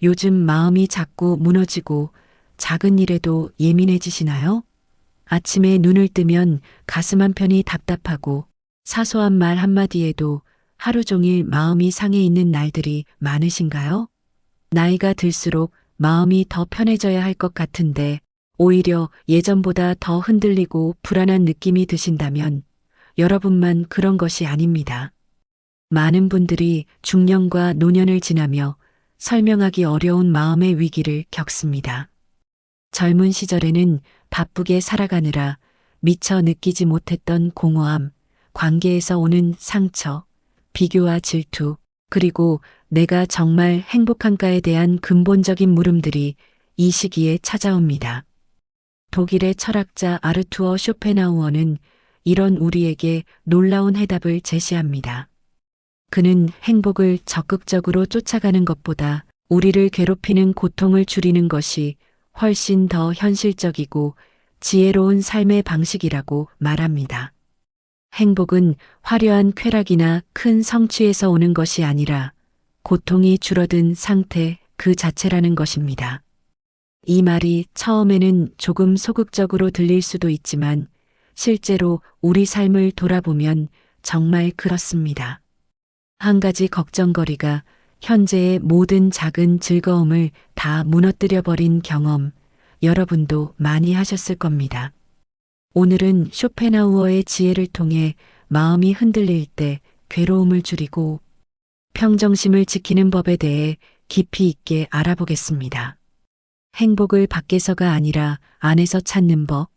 요즘 마음이 자꾸 무너지고 작은 일에도 예민해지시나요? 아침에 눈을 뜨면 가슴 한편이 답답하고 사소한 말 한마디에도 하루 종일 마음이 상해 있는 날들이 많으신가요? 나이가 들수록 마음이 더 편해져야 할 것 같은데 오히려 예전보다 더 흔들리고 불안한 느낌이 드신다면 여러분만 그런 것이 아닙니다. 많은 분들이 중년과 노년을 지나며 설명하기 어려운 마음의 위기를 겪습니다. 젊은 시절에는 바쁘게 살아가느라 미처 느끼지 못했던 공허함, 관계에서 오는 상처, 비교와 질투, 그리고 내가 정말 행복한가에 대한 근본적인 물음들이 이 시기에 찾아옵니다. 독일의 철학자 아르투어 쇼펜하우어는 이런 우리에게 놀라운 해답을 제시합니다. 그는 행복을 적극적으로 쫓아가는 것보다 우리를 괴롭히는 고통을 줄이는 것이 훨씬 더 현실적이고 지혜로운 삶의 방식이라고 말합니다. 행복은 화려한 쾌락이나 큰 성취에서 오는 것이 아니라 고통이 줄어든 상태 그 자체라는 것입니다. 이 말이 처음에는 조금 소극적으로 들릴 수도 있지만 실제로 우리 삶을 돌아보면 정말 그렇습니다. 한 가지 걱정거리가 현재의 모든 작은 즐거움을 다 무너뜨려 버린 경험, 여러분도 많이 하셨을 겁니다. 오늘은 쇼펜하우어의 지혜를 통해 마음이 흔들릴 때 괴로움을 줄이고 평정심을 지키는 법에 대해 깊이 있게 알아보겠습니다. 행복을 밖에서가 아니라 안에서 찾는 법,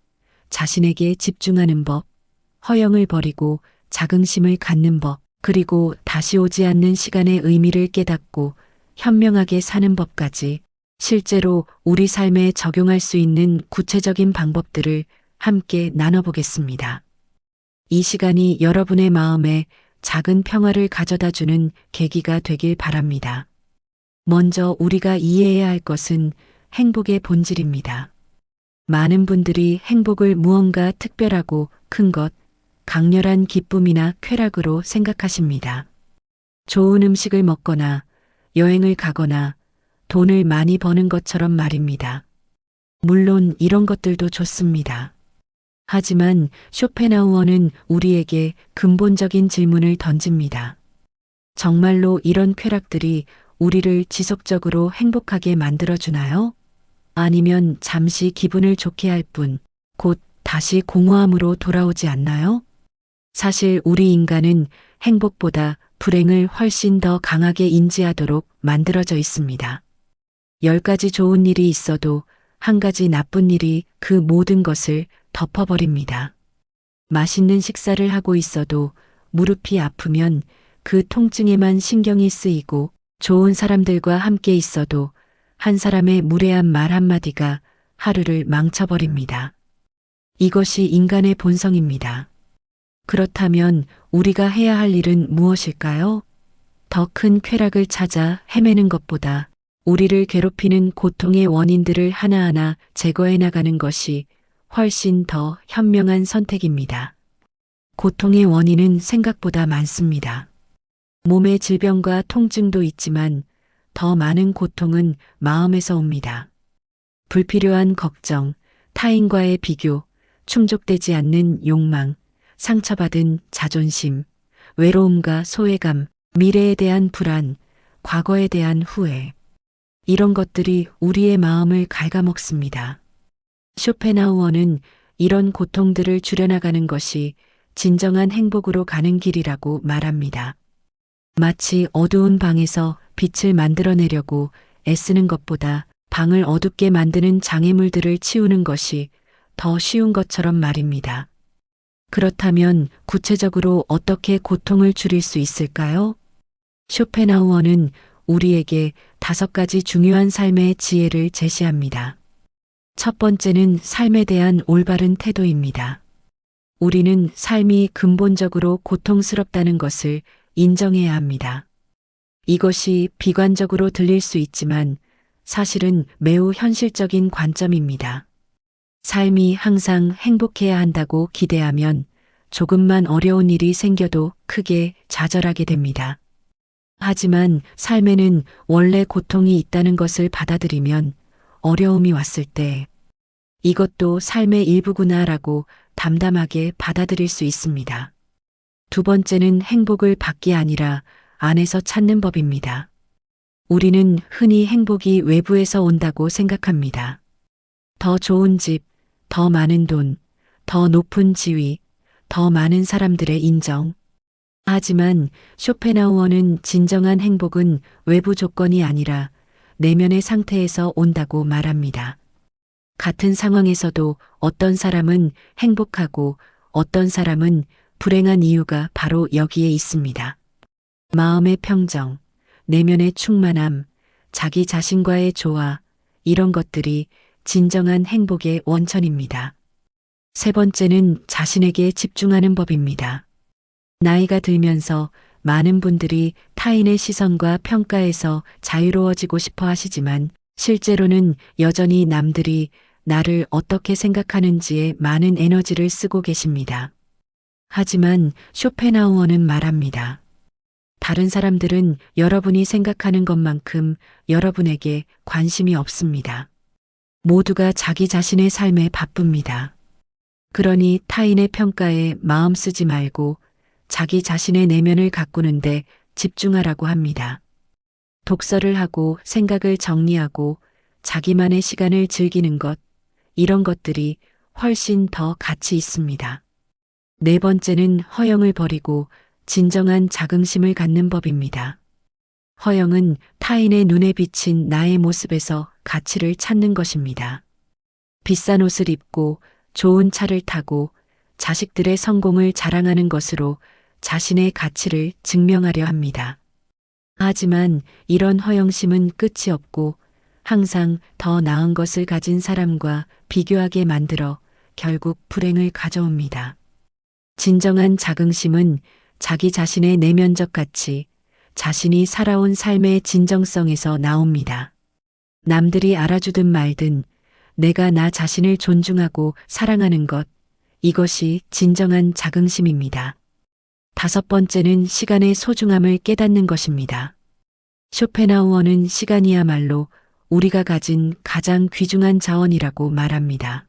자신에게 집중하는 법, 허영을 버리고 자긍심을 갖는 법, 그리고 다시 오지 않는 시간의 의미를 깨닫고 현명하게 사는 법까지 실제로 우리 삶에 적용할 수 있는 구체적인 방법들을 함께 나눠보겠습니다. 이 시간이 여러분의 마음에 작은 평화를 가져다 주는 계기가 되길 바랍니다. 먼저 우리가 이해해야 할 것은 행복의 본질입니다. 많은 분들이 행복을 무언가 특별하고 큰 것, 강렬한 기쁨이나 쾌락으로 생각하십니다. 좋은 음식을 먹거나 여행을 가거나 돈을 많이 버는 것처럼 말입니다. 물론 이런 것들도 좋습니다. 하지만 쇼펜하우어는 우리에게 근본적인 질문을 던집니다. 정말로 이런 쾌락들이 우리를 지속적으로 행복하게 만들어주나요? 아니면 잠시 기분을 좋게 할 뿐, 곧 다시 공허함으로 돌아오지 않나요? 사실 우리 인간은 행복보다 불행을 훨씬 더 강하게 인지하도록 만들어져 있습니다. 10가지 좋은 일이 있어도 한 가지 나쁜 일이 그 모든 것을 덮어버립니다. 맛있는 식사를 하고 있어도 무릎이 아프면 그 통증에만 신경이 쓰이고 좋은 사람들과 함께 있어도 한 사람의 무례한 말 한마디가 하루를 망쳐버립니다. 이것이 인간의 본성입니다. 그렇다면 우리가 해야 할 일은 무엇일까요? 더 큰 쾌락을 찾아 헤매는 것보다 우리를 괴롭히는 고통의 원인들을 하나하나 제거해 나가는 것이 훨씬 더 현명한 선택입니다. 고통의 원인은 생각보다 많습니다. 몸의 질병과 통증도 있지만 더 많은 고통은 마음에서 옵니다. 불필요한 걱정, 타인과의 비교, 충족되지 않는 욕망, 상처받은 자존심, 외로움과 소외감, 미래에 대한 불안, 과거에 대한 후회. 이런 것들이 우리의 마음을 갉아먹습니다. 쇼펜하우어는 이런 고통들을 줄여나가는 것이 진정한 행복으로 가는 길이라고 말합니다. 마치 어두운 방에서 빛을 만들어내려고 애쓰는 것보다 방을 어둡게 만드는 장애물들을 치우는 것이 더 쉬운 것처럼 말입니다. 그렇다면 구체적으로 어떻게 고통을 줄일 수 있을까요? 쇼펜하우어는 우리에게 5가지 중요한 삶의 지혜를 제시합니다. 첫 번째는 삶에 대한 올바른 태도입니다. 우리는 삶이 근본적으로 고통스럽다는 것을 인정해야 합니다. 이것이 비관적으로 들릴 수 있지만 사실은 매우 현실적인 관점입니다. 삶이 항상 행복해야 한다고 기대하면 조금만 어려운 일이 생겨도 크게 좌절하게 됩니다. 하지만 삶에는 원래 고통이 있다는 것을 받아들이면 어려움이 왔을 때 이것도 삶의 일부구나라고 담담하게 받아들일 수 있습니다. 두 번째는 행복을 밖이 아니라 안에서 찾는 법입니다. 우리는 흔히 행복이 외부에서 온다고 생각합니다. 더 좋은 집, 더 많은 돈, 더 높은 지위, 더 많은 사람들의 인정. 하지만 쇼펜하우어는 진정한 행복은 외부 조건이 아니라 내면의 상태에서 온다고 말합니다. 같은 상황에서도 어떤 사람은 행복하고 어떤 사람은 불행한 이유가 바로 여기에 있습니다. 마음의 평정, 내면의 충만함, 자기 자신과의 조화, 이런 것들이 진정한 행복의 원천입니다. 세 번째는 자신에게 집중하는 법입니다. 나이가 들면서 많은 분들이 타인의 시선과 평가에서 자유로워지고 싶어 하시지만 실제로는 여전히 남들이 나를 어떻게 생각하는지에 많은 에너지를 쓰고 계십니다. 하지만 쇼펜하우어는 말합니다. 다른 사람들은 여러분이 생각하는 것만큼 여러분에게 관심이 없습니다. 모두가 자기 자신의 삶에 바쁩니다. 그러니 타인의 평가에 마음 쓰지 말고 자기 자신의 내면을 가꾸는데 집중하라고 합니다. 독서를 하고 생각을 정리하고 자기만의 시간을 즐기는 것, 이런 것들이 훨씬 더 가치 있습니다. 네 번째는 허영을 버리고 진정한 자긍심을 갖는 법입니다. 허영은 타인의 눈에 비친 나의 모습에서 가치를 찾는 것입니다. 비싼 옷을 입고 좋은 차를 타고 자식들의 성공을 자랑하는 것으로 자신의 가치를 증명하려 합니다. 하지만 이런 허영심은 끝이 없고 항상 더 나은 것을 가진 사람과 비교하게 만들어 결국 불행을 가져옵니다. 진정한 자긍심은 자기 자신의 내면적 가치, 자신이 살아온 삶의 진정성에서 나옵니다. 남들이 알아주든 말든 내가 나 자신을 존중하고 사랑하는 것, 이것이 진정한 자긍심입니다. 다섯 번째는 시간의 소중함을 깨닫는 것입니다. 쇼펜하우어는 시간이야말로 우리가 가진 가장 귀중한 자원이라고 말합니다.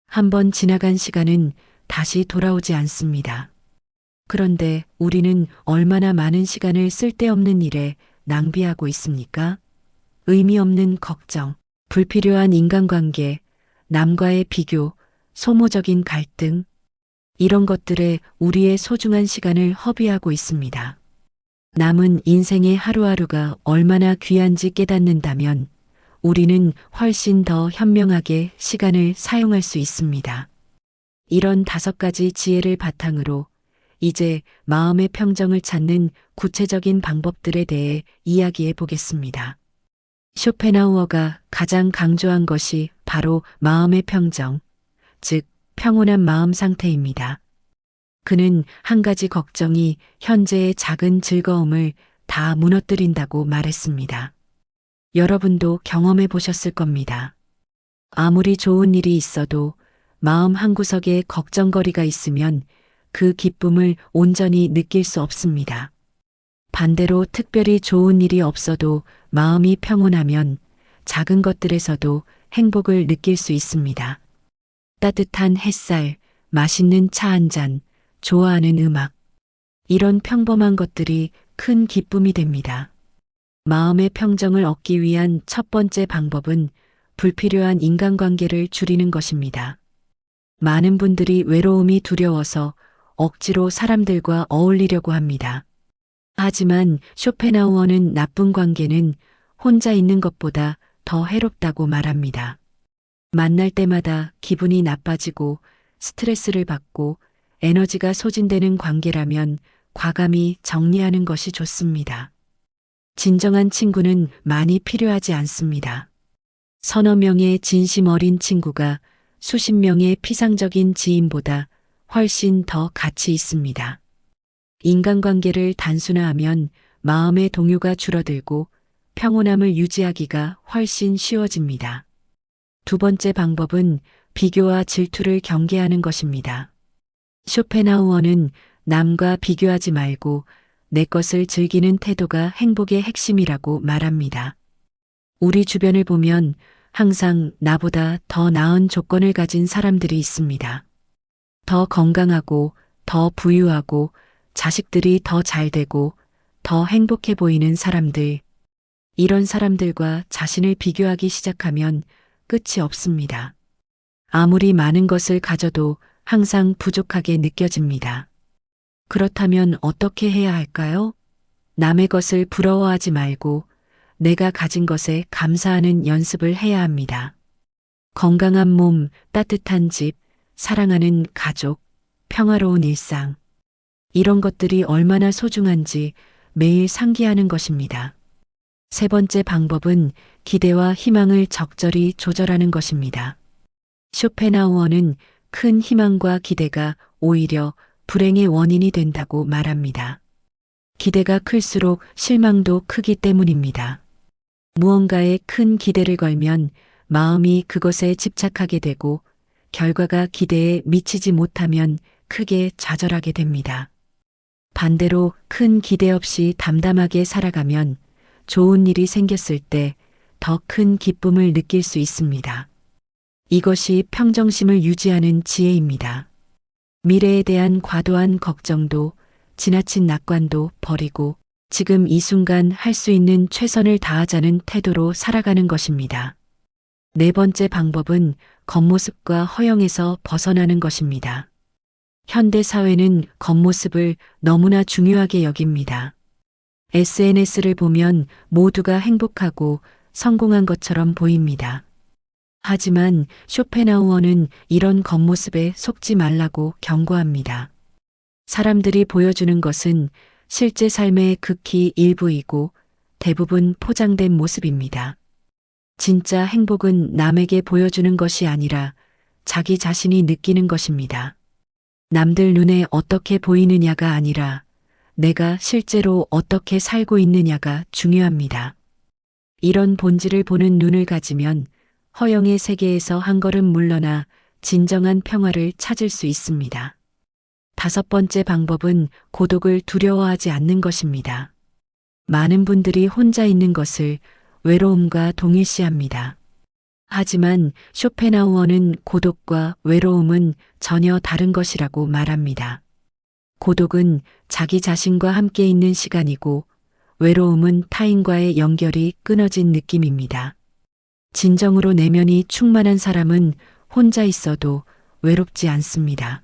한번 지나간 시간은 다시 돌아오지 않습니다. 그런데 우리는 얼마나 많은 시간을 쓸데없는 일에 낭비하고 있습니까? 의미 없는 걱정, 불필요한 인간관계, 남과의 비교, 소모적인 갈등, 이런 것들에 우리의 소중한 시간을 허비하고 있습니다. 남은 인생의 하루하루가 얼마나 귀한지 깨닫는다면 우리는 훨씬 더 현명하게 시간을 사용할 수 있습니다. 이런 5가지 지혜를 바탕으로 이제 마음의 평정을 찾는 구체적인 방법들에 대해 이야기해 보겠습니다. 쇼펜하우어가 가장 강조한 것이 바로 마음의 평정, 즉 평온한 마음 상태입니다. 그는 한 가지 걱정이 현재의 작은 즐거움을 다 무너뜨린다고 말했습니다. 여러분도 경험해 보셨을 겁니다. 아무리 좋은 일이 있어도 마음 한구석에 걱정거리가 있으면 그 기쁨을 온전히 느낄 수 없습니다. 반대로 특별히 좋은 일이 없어도 마음이 평온하면 작은 것들에서도 행복을 느낄 수 있습니다. 따뜻한 햇살, 맛있는 차 한 잔, 좋아하는 음악. 이런 평범한 것들이 큰 기쁨이 됩니다. 마음의 평정을 얻기 위한 첫 번째 방법은 불필요한 인간관계를 줄이는 것입니다. 많은 분들이 외로움이 두려워서 억지로 사람들과 어울리려고 합니다. 하지만 쇼펜하우어는 나쁜 관계는 혼자 있는 것보다 더 해롭다고 말합니다. 만날 때마다 기분이 나빠지고 스트레스를 받고 에너지가 소진되는 관계라면 과감히 정리하는 것이 좋습니다. 진정한 친구는 많이 필요하지 않습니다. 서너 명의 진심 어린 친구가 수십 명의 피상적인 지인보다 훨씬 더 가치 있습니다. 인간관계를 단순화하면 마음의 동요가 줄어들고 평온함을 유지하기가 훨씬 쉬워집니다. 두 번째 방법은 비교와 질투를 경계하는 것입니다. 쇼펜하우어는 남과 비교하지 말고 내 것을 즐기는 태도가 행복의 핵심이라고 말합니다. 우리 주변을 보면 항상 나보다 더 나은 조건을 가진 사람들이 있습니다. 더 건강하고, 더 부유하고, 자식들이 더 잘 되고, 더 행복해 보이는 사람들. 이런 사람들과 자신을 비교하기 시작하면 끝이 없습니다. 아무리 많은 것을 가져도 항상 부족하게 느껴집니다. 그렇다면 어떻게 해야 할까요? 남의 것을 부러워하지 말고 내가 가진 것에 감사하는 연습을 해야 합니다. 건강한 몸, 따뜻한 집, 사랑하는 가족, 평화로운 일상. 이런 것들이 얼마나 소중한지 매일 상기하는 것입니다. 세 번째 방법은 기대와 희망을 적절히 조절하는 것입니다. 쇼펜하우어는 큰 희망과 기대가 오히려 불행의 원인이 된다고 말합니다. 기대가 클수록 실망도 크기 때문입니다. 무언가에 큰 기대를 걸면 마음이 그것에 집착하게 되고 결과가 기대에 미치지 못하면 크게 좌절하게 됩니다. 반대로 큰 기대 없이 담담하게 살아가면 좋은 일이 생겼을 때 더 큰 기쁨을 느낄 수 있습니다. 이것이 평정심을 유지하는 지혜입니다. 미래에 대한 과도한 걱정도 지나친 낙관도 버리고 지금 이 순간 할 수 있는 최선을 다하자는 태도로 살아가는 것입니다. 네 번째 방법은 겉모습과 허영에서 벗어나는 것입니다. 현대 사회는 겉모습을 너무나 중요하게 여깁니다. SNS를 보면 모두가 행복하고 성공한 것처럼 보입니다. 하지만 쇼펜하우어는 이런 겉모습에 속지 말라고 경고합니다. 사람들이 보여주는 것은 실제 삶의 극히 일부이고 대부분 포장된 모습입니다. 진짜 행복은 남에게 보여주는 것이 아니라 자기 자신이 느끼는 것입니다. 남들 눈에 어떻게 보이느냐가 아니라 내가 실제로 어떻게 살고 있느냐가 중요합니다. 이런 본질을 보는 눈을 가지면 허영의 세계에서 한 걸음 물러나 진정한 평화를 찾을 수 있습니다. 다섯 번째 방법은 고독을 두려워하지 않는 것입니다. 많은 분들이 혼자 있는 것을 외로움과 동일시합니다. 하지만 쇼펜하우어는 고독과 외로움은 전혀 다른 것이라고 말합니다. 고독은 자기 자신과 함께 있는 시간이고 외로움은 타인과의 연결이 끊어진 느낌입니다. 진정으로 내면이 충만한 사람은 혼자 있어도 외롭지 않습니다.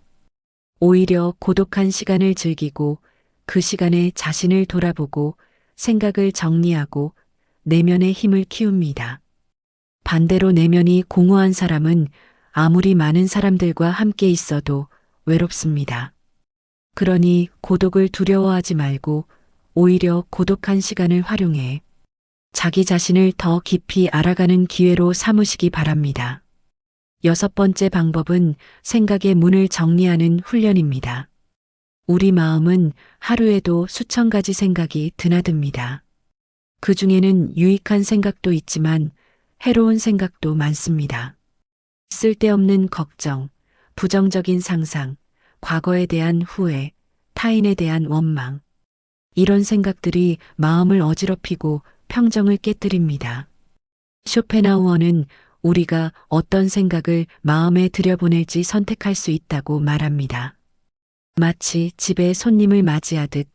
오히려 고독한 시간을 즐기고 그 시간에 자신을 돌아보고 생각을 정리하고 내면의 힘을 키웁니다. 반대로 내면이 공허한 사람은 아무리 많은 사람들과 함께 있어도 외롭습니다. 그러니 고독을 두려워하지 말고 오히려 고독한 시간을 활용해 자기 자신을 더 깊이 알아가는 기회로 삼으시기 바랍니다. 여섯 번째 방법은 생각의 문을 정리하는 훈련입니다. 우리 마음은 하루에도 수천 가지 생각이 드나듭니다. 그 중에는 유익한 생각도 있지만 해로운 생각도 많습니다. 쓸데없는 걱정, 부정적인 상상, 과거에 대한 후회, 타인에 대한 원망. 이런 생각들이 마음을 어지럽히고 평정을 깨뜨립니다. 쇼펜하우어는 우리가 어떤 생각을 마음에 들여보낼지 선택할 수 있다고 말합니다. 마치 집에 손님을 맞이하듯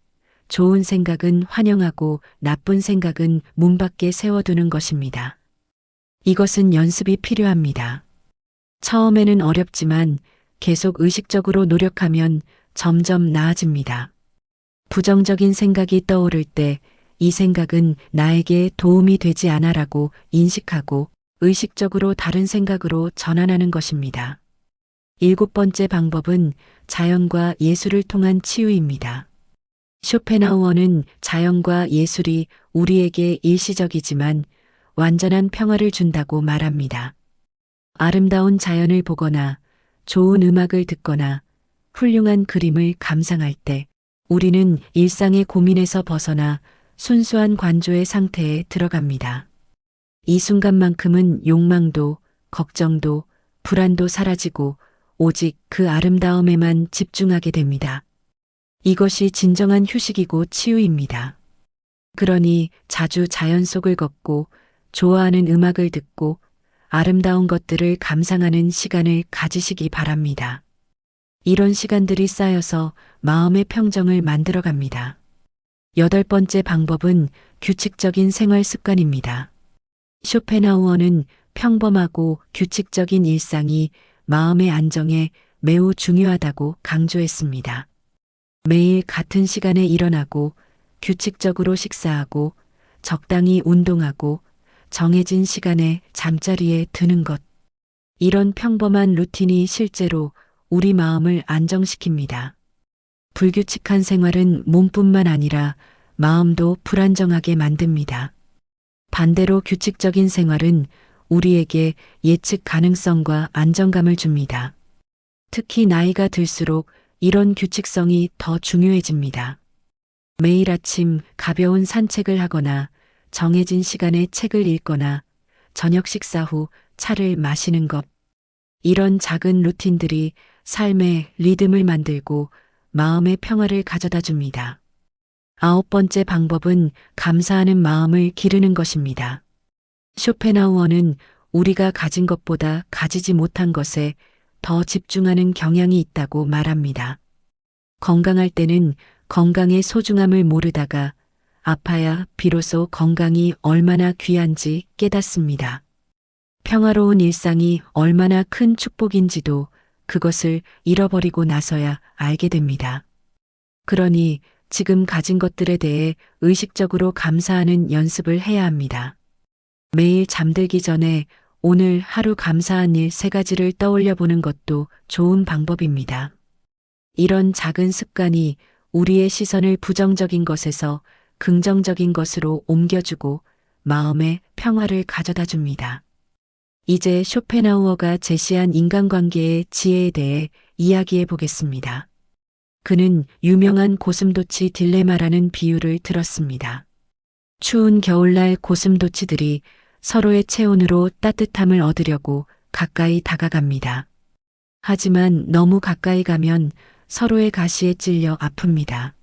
좋은 생각은 환영하고 나쁜 생각은 문 밖에 세워두는 것입니다. 이것은 연습이 필요합니다. 처음에는 어렵지만 계속 의식적으로 노력하면 점점 나아집니다. 부정적인 생각이 떠오를 때 이 생각은 나에게 도움이 되지 않아라고 인식하고 의식적으로 다른 생각으로 전환하는 것입니다. 일곱 번째 방법은 자연과 예술을 통한 치유입니다. 쇼펜하우어는 자연과 예술이 우리에게 일시적이지만 완전한 평화를 준다고 말합니다. 아름다운 자연을 보거나 좋은 음악을 듣거나 훌륭한 그림을 감상할 때 우리는 일상의 고민에서 벗어나 순수한 관조의 상태에 들어갑니다. 이 순간만큼은 욕망도, 걱정도, 불안도 사라지고 오직 그 아름다움에만 집중하게 됩니다. 이것이 진정한 휴식이고 치유입니다. 그러니 자주 자연 속을 걷고 좋아하는 음악을 듣고 아름다운 것들을 감상하는 시간을 가지시기 바랍니다. 이런 시간들이 쌓여서 마음의 평정을 만들어 갑니다. 여덟 번째 방법은 규칙적인 생활 습관입니다. 쇼펜하우어는 평범하고 규칙적인 일상이 마음의 안정에 매우 중요하다고 강조했습니다. 매일 같은 시간에 일어나고 규칙적으로 식사하고 적당히 운동하고 정해진 시간에 잠자리에 드는 것. 이런 평범한 루틴이 실제로 우리 마음을 안정시킵니다. 불규칙한 생활은 몸뿐만 아니라 마음도 불안정하게 만듭니다. 반대로 규칙적인 생활은 우리에게 예측 가능성과 안정감을 줍니다. 특히 나이가 들수록 이런 규칙성이 더 중요해집니다. 매일 아침 가벼운 산책을 하거나 정해진 시간에 책을 읽거나 저녁 식사 후 차를 마시는 것. 이런 작은 루틴들이 삶의 리듬을 만들고 마음의 평화를 가져다 줍니다. 아홉 번째 방법은 감사하는 마음을 기르는 것입니다. 쇼펜하우어는 우리가 가진 것보다 가지지 못한 것에 더 집중하는 경향이 있다고 말합니다. 건강할 때는 건강의 소중함을 모르다가 아파야 비로소 건강이 얼마나 귀한지 깨닫습니다. 평화로운 일상이 얼마나 큰 축복인지도 그것을 잃어버리고 나서야 알게 됩니다. 그러니 지금 가진 것들에 대해 의식적으로 감사하는 연습을 해야 합니다. 매일 잠들기 전에 오늘 하루 감사한 일 3가지를 떠올려 보는 것도 좋은 방법입니다. 이런 작은 습관이 우리의 시선을 부정적인 것에서 긍정적인 것으로 옮겨주고 마음의 평화를 가져다 줍니다. 이제 쇼펜하우어가 제시한 인간관계의 지혜에 대해 이야기해 보겠습니다. 그는 유명한 고슴도치 딜레마라는 비유를 들었습니다. 추운 겨울날 고슴도치들이 서로의 체온으로 따뜻함을 얻으려고 가까이 다가갑니다. 하지만 너무 가까이 가면 서로의 가시에 찔려 아픕니다.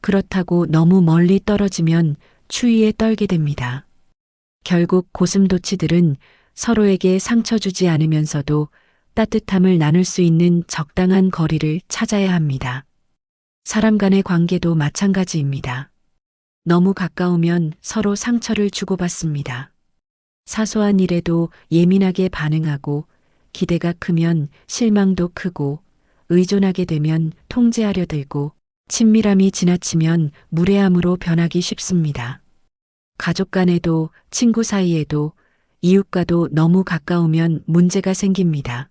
그렇다고 너무 멀리 떨어지면 추위에 떨게 됩니다. 결국 고슴도치들은 서로에게 상처 주지 않으면서도 따뜻함을 나눌 수 있는 적당한 거리를 찾아야 합니다. 사람 간의 관계도 마찬가지입니다. 너무 가까우면 서로 상처를 주고받습니다. 사소한 일에도 예민하게 반응하고 기대가 크면 실망도 크고 의존하게 되면 통제하려 들고 친밀함이 지나치면 무례함으로 변하기 쉽습니다. 가족 간에도 친구 사이에도 이웃과도 너무 가까우면 문제가 생깁니다.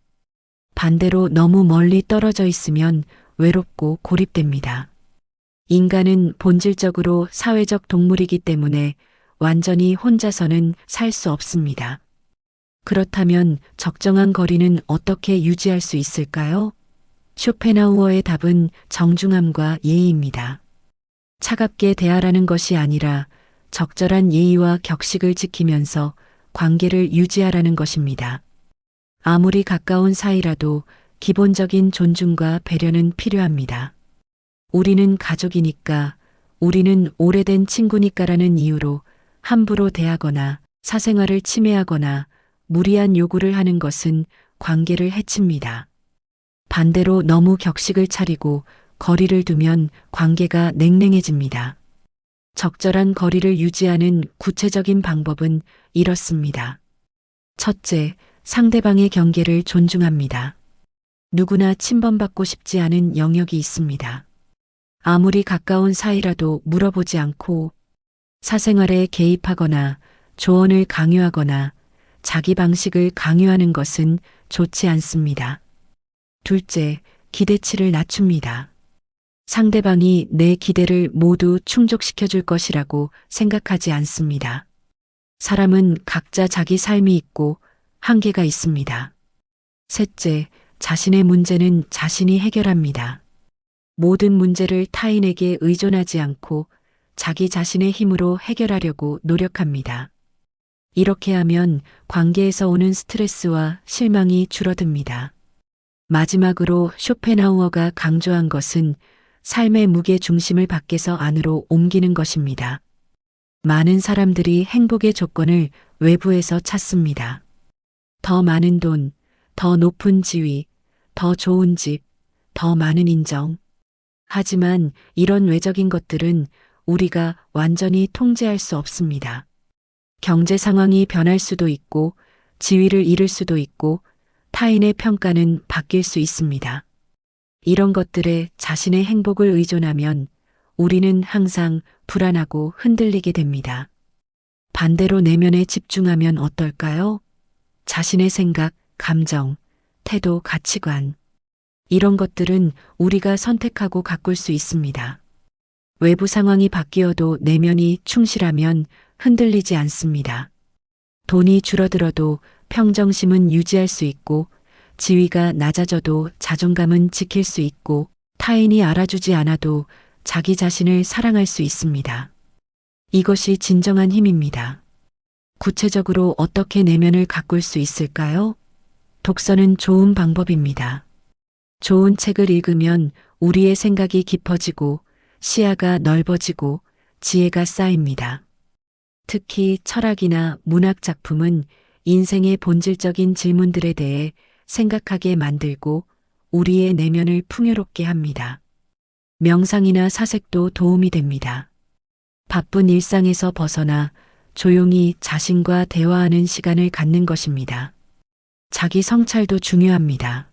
반대로 너무 멀리 떨어져 있으면 외롭고 고립됩니다. 인간은 본질적으로 사회적 동물이기 때문에 완전히 혼자서는 살 수 없습니다. 그렇다면 적정한 거리는 어떻게 유지할 수 있을까요? 쇼펜하우어의 답은 정중함과 예의입니다. 차갑게 대하라는 것이 아니라 적절한 예의와 격식을 지키면서 관계를 유지하라는 것입니다. 아무리 가까운 사이라도 기본적인 존중과 배려는 필요합니다. 우리는 가족이니까, 우리는 오래된 친구니까라는 이유로 함부로 대하거나 사생활을 침해하거나 무리한 요구를 하는 것은 관계를 해칩니다. 반대로 너무 격식을 차리고 거리를 두면 관계가 냉랭해집니다. 적절한 거리를 유지하는 구체적인 방법은 이렇습니다. 첫째, 상대방의 경계를 존중합니다. 누구나 침범받고 싶지 않은 영역이 있습니다. 아무리 가까운 사이라도 물어보지 않고 사생활에 개입하거나 조언을 강요하거나 자기 방식을 강요하는 것은 좋지 않습니다. 둘째, 기대치를 낮춥니다. 상대방이 내 기대를 모두 충족시켜 줄 것이라고 생각하지 않습니다. 사람은 각자 자기 삶이 있고 한계가 있습니다. 셋째, 자신의 문제는 자신이 해결합니다. 모든 문제를 타인에게 의존하지 않고 자기 자신의 힘으로 해결하려고 노력합니다. 이렇게 하면 관계에서 오는 스트레스와 실망이 줄어듭니다. 마지막으로 쇼펜하우어가 강조한 것은 삶의 무게 중심을 밖에서 안으로 옮기는 것입니다. 많은 사람들이 행복의 조건을 외부에서 찾습니다. 더 많은 돈, 더 높은 지위, 더 좋은 집, 더 많은 인정. 하지만 이런 외적인 것들은 우리가 완전히 통제할 수 없습니다. 경제 상황이 변할 수도 있고, 지위를 잃을 수도 있고, 타인의 평가는 바뀔 수 있습니다. 이런 것들에 자신의 행복을 의존하면 우리는 항상 불안하고 흔들리게 됩니다. 반대로 내면에 집중하면 어떨까요? 자신의 생각, 감정, 태도, 가치관. 이런 것들은 우리가 선택하고 가꿀 수 있습니다. 외부 상황이 바뀌어도 내면이 충실하면 흔들리지 않습니다. 돈이 줄어들어도 평정심은 유지할 수 있고, 지위가 낮아져도 자존감은 지킬 수 있고, 타인이 알아주지 않아도 자기 자신을 사랑할 수 있습니다. 이것이 진정한 힘입니다. 구체적으로 어떻게 내면을 가꿀 수 있을까요? 독서는 좋은 방법입니다. 좋은 책을 읽으면 우리의 생각이 깊어지고 시야가 넓어지고 지혜가 쌓입니다. 특히 철학이나 문학 작품은 인생의 본질적인 질문들에 대해 생각하게 만들고 우리의 내면을 풍요롭게 합니다. 명상이나 사색도 도움이 됩니다. 바쁜 일상에서 벗어나 조용히 자신과 대화하는 시간을 갖는 것입니다. 자기 성찰도 중요합니다.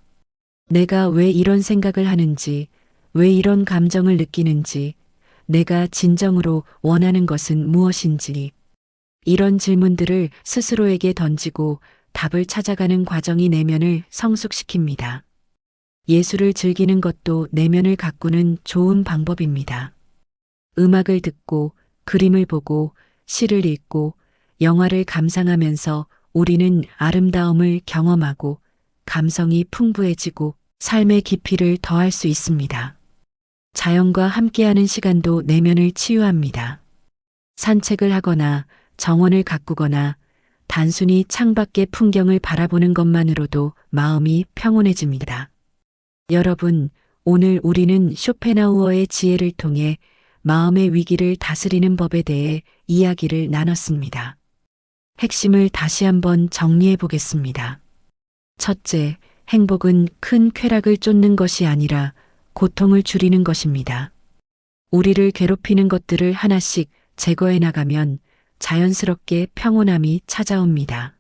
내가 왜 이런 생각을 하는지, 왜 이런 감정을 느끼는지, 내가 진정으로 원하는 것은 무엇인지, 이런 질문들을 스스로에게 던지고 답을 찾아가는 과정이 내면을 성숙시킵니다. 예술을 즐기는 것도 내면을 가꾸는 좋은 방법입니다. 음악을 듣고, 그림을 보고, 시를 읽고, 영화를 감상하면서 우리는 아름다움을 경험하고 감성이 풍부해지고 삶의 깊이를 더할 수 있습니다. 자연과 함께하는 시간도 내면을 치유합니다. 산책을 하거나 정원을 가꾸거나 단순히 창밖의 풍경을 바라보는 것만으로도 마음이 평온해집니다. 여러분, 오늘 우리는 쇼펜하우어의 지혜를 통해 마음의 위기를 다스리는 법에 대해 이야기를 나눴습니다. 핵심을 다시 한번 정리해 보겠습니다. 첫째, 행복은 큰 쾌락을 쫓는 것이 아니라 고통을 줄이는 것입니다. 우리를 괴롭히는 것들을 하나씩 제거해 나가면 자연스럽게 평온함이 찾아옵니다.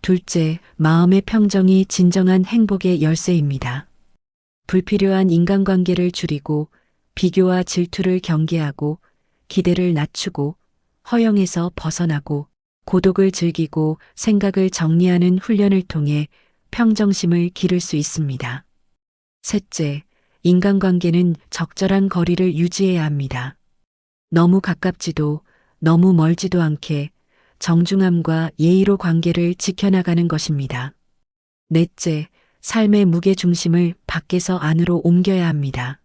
둘째, 마음의 평정이 진정한 행복의 열쇠입니다. 불필요한 인간관계를 줄이고 비교와 질투를 경계하고 기대를 낮추고 허영에서 벗어나고 고독을 즐기고 생각을 정리하는 훈련을 통해 평정심을 기를 수 있습니다. 셋째, 인간관계는 적절한 거리를 유지해야 합니다. 너무 가깝지도 너무 멀지도 않게 정중함과 예의로 관계를 지켜나가는 것입니다. 넷째, 삶의 무게 중심을 밖에서 안으로 옮겨야 합니다.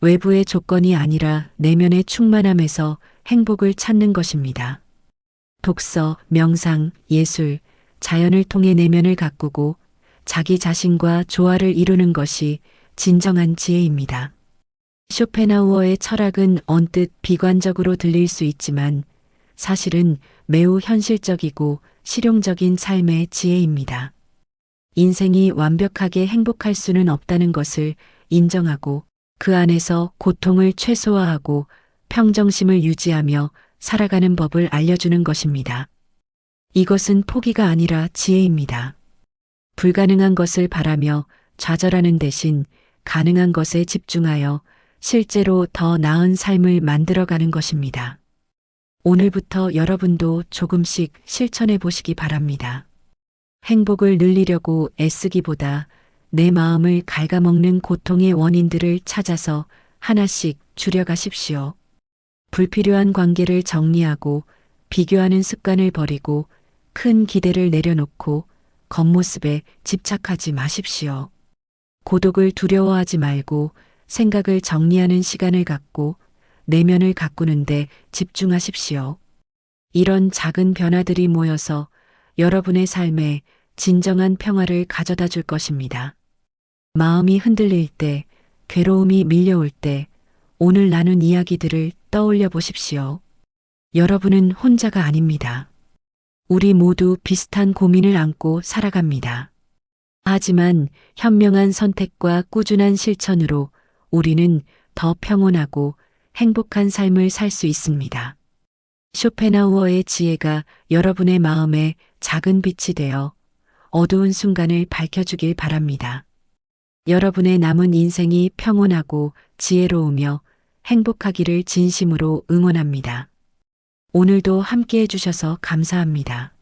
외부의 조건이 아니라 내면의 충만함에서 행복을 찾는 것입니다. 독서, 명상, 예술, 자연을 통해 내면을 가꾸고 자기 자신과 조화를 이루는 것이 진정한 지혜입니다. 쇼펜하우어의 철학은 언뜻 비관적으로 들릴 수 있지만 사실은 매우 현실적이고 실용적인 삶의 지혜입니다. 인생이 완벽하게 행복할 수는 없다는 것을 인정하고 그 안에서 고통을 최소화하고 평정심을 유지하며 살아가는 법을 알려주는 것입니다. 이것은 포기가 아니라 지혜입니다. 불가능한 것을 바라며 좌절하는 대신 가능한 것에 집중하여 실제로 더 나은 삶을 만들어가는 것입니다. 오늘부터 여러분도 조금씩 실천해 보시기 바랍니다. 행복을 늘리려고 애쓰기보다 내 마음을 갉아먹는 고통의 원인들을 찾아서 하나씩 줄여가십시오. 불필요한 관계를 정리하고 비교하는 습관을 버리고 큰 기대를 내려놓고 겉모습에 집착하지 마십시오. 고독을 두려워하지 말고 생각을 정리하는 시간을 갖고 내면을 가꾸는데 집중하십시오. 이런 작은 변화들이 모여서 여러분의 삶에 진정한 평화를 가져다 줄 것입니다. 마음이 흔들릴 때 괴로움이 밀려올 때 오늘 나눈 이야기들을 떠올려 보십시오. 여러분은 혼자가 아닙니다. 우리 모두 비슷한 고민을 안고 살아갑니다. 하지만 현명한 선택과 꾸준한 실천으로 우리는 더 평온하고 행복한 삶을 살 수 있습니다. 쇼펜하우어의 지혜가 여러분의 마음에 작은 빛이 되어 어두운 순간을 밝혀주길 바랍니다. 여러분의 남은 인생이 평온하고 지혜로우며 행복하기를 진심으로 응원합니다. 오늘도 함께 해주셔서 감사합니다.